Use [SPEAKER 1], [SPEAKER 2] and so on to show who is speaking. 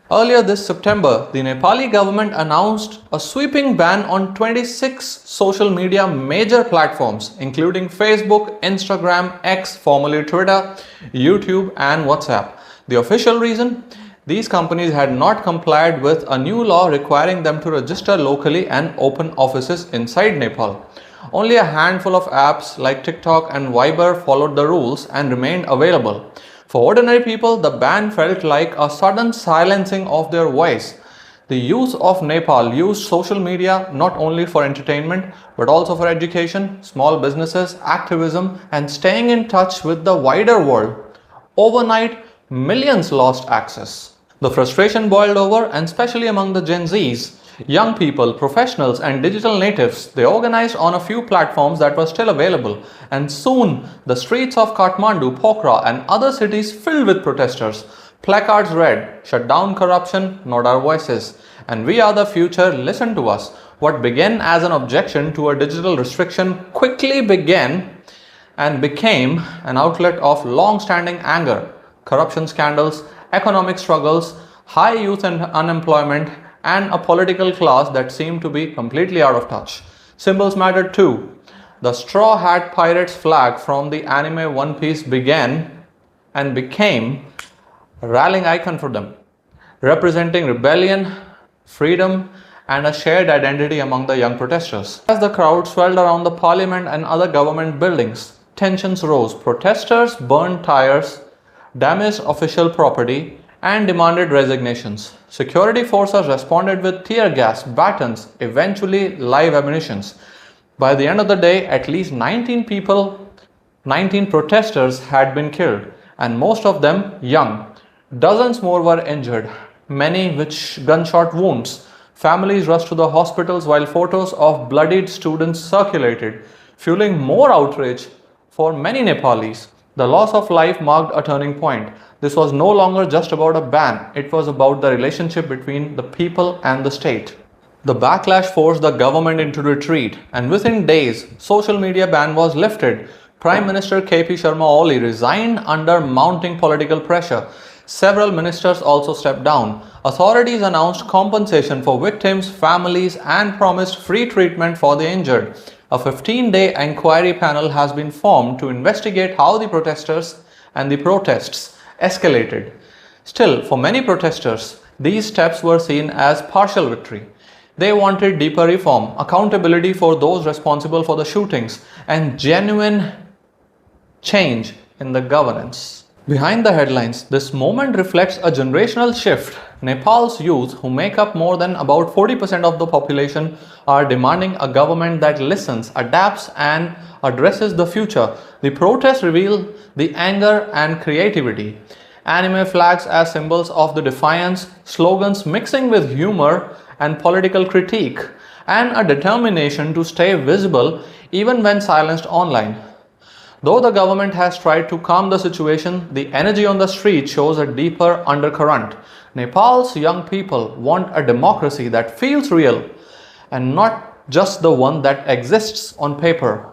[SPEAKER 1] Earlier this September, the Nepali government announced a sweeping ban on 26 social media major platforms, including Facebook, Instagram, X, formerly Twitter, YouTube, and WhatsApp. The official reason? These companies had not complied with a new law requiring them to register locally and open offices inside Nepal. Only a handful of apps like TikTok and Viber followed the rules and remained available. For ordinary people, the ban felt like a sudden silencing of their voice. The youth of Nepal used social media not only for entertainment but also for education, small businesses, activism, and staying in touch with the wider world. Overnight, millions lost access. The frustration boiled over, and especially among the Gen Zs. Young people, professionals, and digital natives, they organized on a few platforms that were still available, and soon the streets of Kathmandu, Pokhara, and other cities filled with protesters. Placards read, "Shut down corruption, not our voices," and "We are the future, listen to us." What began as an objection to a digital restriction quickly began and became an outlet of long-standing anger. Corruption scandals, economic struggles, high youth and unemployment, and a political class that seemed to be completely out of touch. Symbols mattered too. The Straw Hat Pirates flag from the anime One Piece began and became a rallying icon for them, representing rebellion, freedom, and a shared identity among the young protesters. As the crowd swelled around the parliament and other government buildings, tensions rose. Protesters burned tires, damaged official property, and demanded resignations. Security forces responded with tear gas, batons, eventually live ammunitions. By the end of the day, at least 19 protesters had been killed, and most of them young. Dozens more were injured, many with gunshot wounds. Families rushed to the hospitals while photos of bloodied students circulated, fueling more outrage for many Nepalis. The loss of life marked a turning point. This was no longer just about a ban, it was about the relationship between the people and the state. The backlash forced the government into retreat, and within days, social media ban was lifted. Prime Minister KP Sharma Oli resigned under mounting political pressure. Several ministers also stepped down. Authorities announced compensation for victims, families, and promised free treatment for the injured. A 15-day inquiry panel has been formed to investigate how the protesters and the protests escalated. Still, for many protesters, these steps were seen as partial victory. They wanted deeper reform, accountability for those responsible for the shootings, and genuine change in the governance. Behind the headlines, this moment reflects a generational shift. Nepal's youth, who make up more than about 40% of the population, are demanding a government that listens, adapts, and addresses the future. The protests reveal the anger and creativity. Anime flags as symbols of the defiance, slogans mixing with humor and political critique, and a determination to stay visible even when silenced online. Though the government has tried to calm the situation, the energy on the street shows a deeper undercurrent. Nepal's young people want a democracy that feels real and not just the one that exists on paper.